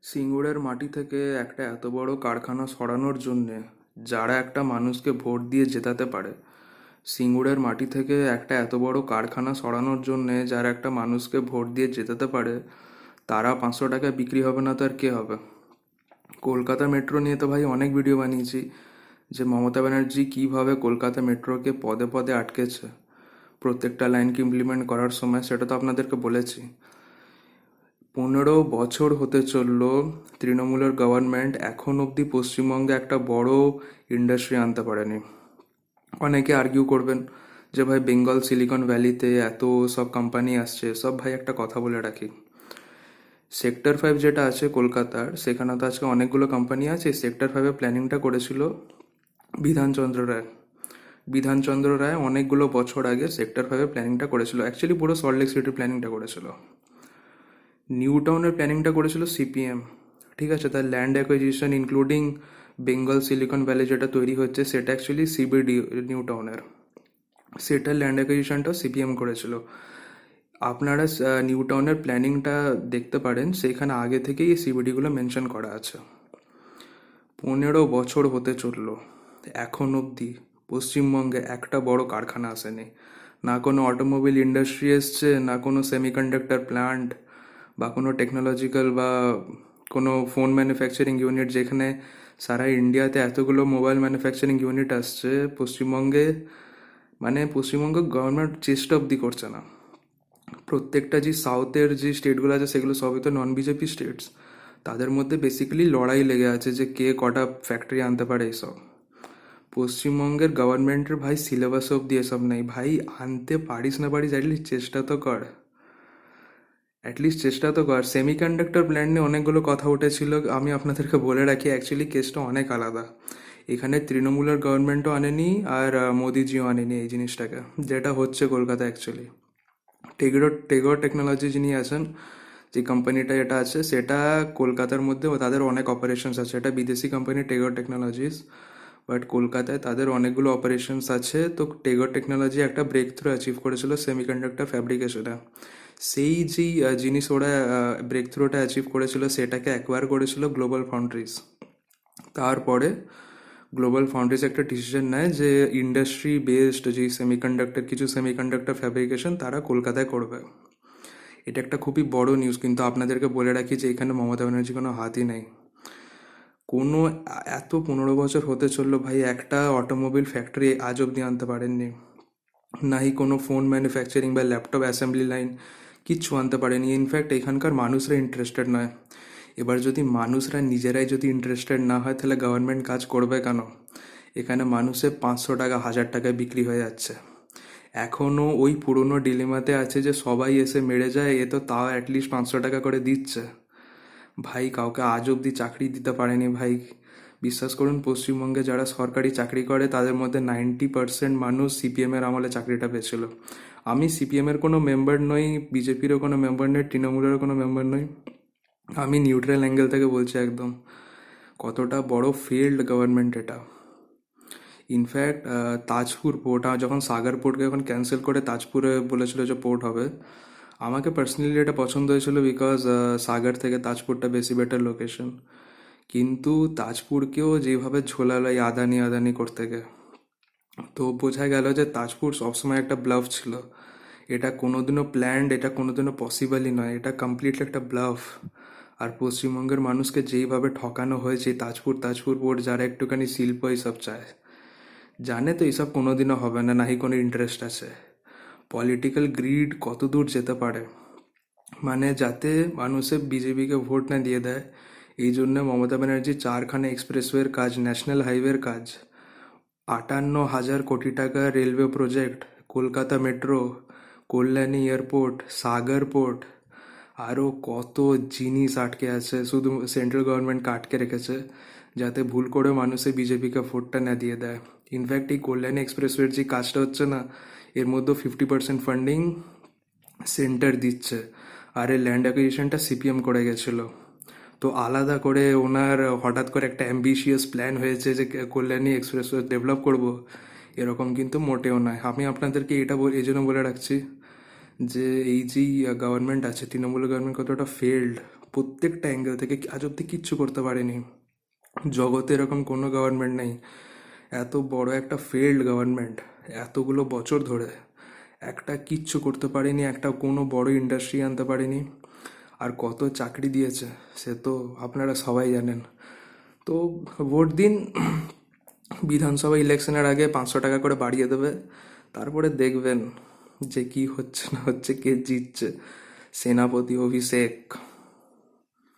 সিঙ্গুরের মাটি থেকে একটা এত বড় কারখানা সরানোর জন্যে যারা একটা মানুষকে ভোট দিয়ে জেতাতে পারে, সিঙ্গুরের মাটি থেকে একটা এত বড় কারখানা সরানোর জন্যে যারা একটা মানুষকে ভোট দিয়ে জেতাতে পারে, তারা 500 টাকায় বিক্রি হবে না তো আর কে হবে? কলকাতা মেট্রো নিয়ে তো ভাই অনেক ভিডিও বানিয়েছি, যে মমতা ব্যানার্জি কীভাবে কলকাতা মেট্রোকে পদে পদে আটকেছে প্রত্যেকটা লাইনকে ইমপ্লিমেন্ট করার সময়, সেটা তো আপনাদেরকে বলেছি। 15 বছর হতে চললো তৃণমূলের গভর্নমেন্ট এখন অবধি পশ্চিমবঙ্গে একটা বড় ইন্ডাস্ট্রি আনতে পারেনি। অনেকে আর্গিউ করবেন যে ভাই বেঙ্গল সিলিকন ভ্যালিতে এত সব কোম্পানি আসছে, সব ভাই একটা কথা বলে রাখি, সেক্টর 5 যেটা আছে কলকাতার, সেখানে তো আজকে অনেকগুলো কোম্পানি আছে। সেক্টর 5-এ প্ল্যানিংটা করেছিল বিধানচন্দ্র রায়। বিধানচন্দ্র রায় অনেকগুলো বছর আগে সেক্টর 5-এ প্ল্যানিংটা করেছিল, অ্যাকচুয়ালি পুরো সল্টলেক সিটির প্ল্যানিংটা করেছিল। নিউ টাউনের প্ল্যানিংটা করেছিল সিপিএম। ঠিক আছে, তার land acquisition including Bengal Silicon Valley যেটা তৈরি হচ্ছে, সেটা অ্যাকচুয়ালি সিবিডি নিউ টাউনের, সেটার ল্যান্ড অ্যাকুইজিশনটাও সিপিএম করেছিল। আপনারা নিউ টাউনের প্ল্যানিংটা দেখতে পারেন, সেইখানে আগে থেকেই এই সিবিডিগুলো মেনশন করা আছে। 15 বছর হতে চললো, এখন অবধি পশ্চিমবঙ্গে একটা বড় কারখানা আসেনি। না কোনো অটোমোবাইল ইন্ডাস্ট্রি এসছে, না কোনো সেমিকন্ডাক্টর প্ল্যান্ট, বা কোনো টেকনোলজিক্যাল বা কোনো ফোন ম্যানুফ্যাকচারিং ইউনিট, যেখানে সারা ইন্ডিয়াতে এতগুলো মোবাইল ম্যানুফ্যাকচারিং ইউনিট আসছে পশ্চিমবঙ্গে, মানে পশ্চিমবঙ্গ গভর্নমেন্ট চেষ্টা অবধি করছে না। প্রত্যেকটা যে সাউথের যে স্টেটগুলো আছে, সেগুলো সবই তো নন বিজেপি স্টেটস, তাদের মধ্যে বেসিক্যালি লড়াই লেগে আছে যে কে কটা ফ্যাক্টরি আনতে পারে এইসব। পশ্চিমবঙ্গের গভর্নমেন্টের ভাই সিলেবাস অবধি এসব নেই। ভাই আনতে পারিস না পারিস, অ্যাটলিস্ট চেষ্টা তো কর, অ্যাটলিস্ট চেষ্টা তো কর। সেমিকন্ডাক্টর প্ল্যান্ট নিয়ে অনেকগুলো কথা উঠেছিল, আমি আপনাদেরকে বলে রাখি অ্যাকচুয়ালি কেসটা অনেক আলাদা। এখানে তৃণমূলের গভর্নমেন্টও আনেনি, আর মোদিজিও আনেনি এই জিনিসটাকে, যেটা হচ্ছে কলকাতা অ্যাকচুয়ালি। টেগর টেগর টেকনোলজি যিনি আছেন, যে কোম্পানিটা এটা আছে, সেটা কলকাতার মধ্যে তাদের অনেক অপারেশনস আছে। এটা বিদেশি কোম্পানি টেগর টেকনোলজিস, বাট কলকাতায় তাদের অনেকগুলো অপারেশনস আছে। তো টেগর টেকনোলজি একটা ব্রেক থ্রু অ্যাচিভ করেছিল সেমিকন্ডাক্টর ফ্যাব্রিকেশনে। সেই যেই জিনিস ওরা ব্রেক থ্রুটা অ্যাচিভ করেছিল, সেটাকে অ্যাকোয়ার করেছিল গ্লোবাল ফাউন্ড্রিজ। তারপরে গ্লোবাল ফাউন্ড্রিজ একটা ডিসিশন নেয় যে ইন্ডাস্ট্রি বেসড যে সেমিকন্ডাক্টর, কিছু সেমিকন্ডাক্টর ফ্যাব্রিকেশন তারা কলকাতায় করবে। এটা একটা খুবই বড় নিউজ, কিন্তু আপনাদেরকে বলে রাখি যে এখানে মমতা ব্যানার্জি কোনো হাতই নেই। কোনো এত 15 বছর হতে চললো ভাই, একটা অটোমোবাইল ফ্যাক্টরি আজ অবধি আনতে পারেননি। নাহি কোনো ফোন ম্যানুফ্যাকচারিং বা ল্যাপটপ অ্যাসেম্বলি লাইন, কিচ্ছু আনতে পারেনি। ইনফ্যাক্ট এখানকার মানুষরা ইন্টারেস্টেড নয়। এবার যদি মানুষরা নিজেরাই যদি ইন্টারেস্টেড না হয়, তাহলে গভর্নমেন্ট কাজ করবে কেন? এখানে মানুষের 500 টাকা 1000 টাকায় বিক্রি হয়ে যাচ্ছে। এখনও ওই পুরনো ডিলেমাতে আছে যে সবাই এসে মেরে যায়, এ তো তাও অ্যাটলিস্ট 500 টাকা করে দিচ্ছে। ভাই কাউকে আজ অবধি চাকরি দিতে পারেনি ভাই। বিশ্বাস করুন, পশ্চিমবঙ্গে যারা সরকারি চাকরি করে তাদের মধ্যে 90% মানুষ সিপিএমের আমলে চাকরিটা পেয়েছিল। আমি সিপিএমের কোনো মেম্বার নই, বিজেপিরও কোনো মেম্বার নই, তৃণমূলেরও কোনো মেম্বার নই। আমি নিউট্রাল অ্যাঙ্গেল থেকে বলছি একদম, কতটা বড় ফেল্ড গভর্নমেন্ট এটা। ইনফ্যাক্ট তাজপুর পোর্ট, যখন সাগর পোর্টকে এখন ক্যান্সেল করে তাজপুরে বলেছিল যে পোর্ট হবে, আমাকে পার্সোনালি এটা পছন্দ হয়েছিল, বিকজ সাগর থেকে তাজপুরটা বেশি বেটার লোকেশন। কিন্তু তাজপুরকেও যেভাবে ঝোলালো এই আদানি আদানি করতে গিয়ে, তো বোঝা গেল যে তাজপুর সবসময় একটা ব্লাফ ছিল। এটা কোনোদিনও প্ল্যান্ড, এটা কোনোদিনও পসিবলই নয়, এটা কমপ্লিটলি একটা ব্লাফ। আর পশ্চিমবঙ্গের মানুষকে যেইভাবে ঠকানো হয়েছে, তাজপুর তাজপুর পোর্ট, যারা একটুখানি শিল্প এইসব চায়, জানে তো এইসব কোনোদিনও হবে না, নাহি কোনো ইন্টারেস্ট আছে। পলিটিক্যাল গ্রিড কত দূর যেতে পারে, মানে যাতে মানুষে বিজেপিকে ভোট না দিয়ে দেয়, এই জন্য মমতা ব্যানার্জি 4খানা এক্সপ্রেসওয়ের কাজ, ন্যাশনাল হাইওয়ের কাজ, 58,000 কোটি টাকা railway project, Kolkata metro, Kalyani airport, Sagar port, আরও কত জিনিস আটকে আছে, শুধু সেন্ট্রাল গভর্নমেন্টকে আটকে রেখেছে যাতে ভুল করে মানুষে বিজেপিকে ভোটটা না দিয়ে দেয়। ইনফ্যাক্ট এই কল্যাণী এক্সপ্রেসওয়ের যে কাজটা হচ্ছে না, এর মধ্যে 50% ফান্ডিং সেন্টার দিচ্ছে, আর এই ল্যান্ড অ্যাকুইজিশনটা সিপিএম করে গেছিলো। তো আলাদা করে ওনার হঠাৎ করে একটা অ্যাম্বিশিয়াস প্ল্যান হয়েছে যে কল্যাণী এক্সপ্রেসওয়ে ডেভেলপ করব, এরকম কিন্তু মোটেও নয়। আমি আপনাদেরকে এটা এই জন্য বলে রাখছি যে এই যেই গভর্নমেন্ট আছে, তৃণমূল গভর্নমেন্ট কতটা ফেল্ড প্রত্যেকটা অ্যাঙ্গেল থেকে আজ অব্দি কিচ্ছু করতে পারেনি। জগতে এরকম কোনো গভর্নমেন্ট নেই, এত বড় একটা ফেল্ড গভর্নমেন্ট, এতগুলো বছর ধরে একটা কিচ্ছু করতে পারেনি, একটা কোনো বড় ইন্ডাস্ট্রি আনতে পারেনি। আর কত চাকরি দিয়েছে সে তো আপনারা সবাই জানেন। তো ভোট দিন, বিধানসভা ইলেকশনের আগে 500 টাকা করে বাড়িয়ে দেবে, তারপরে দেখবেন যে কি হচ্ছে না হচ্ছে, কে জিতছে। সেনাপতি অভিষেক।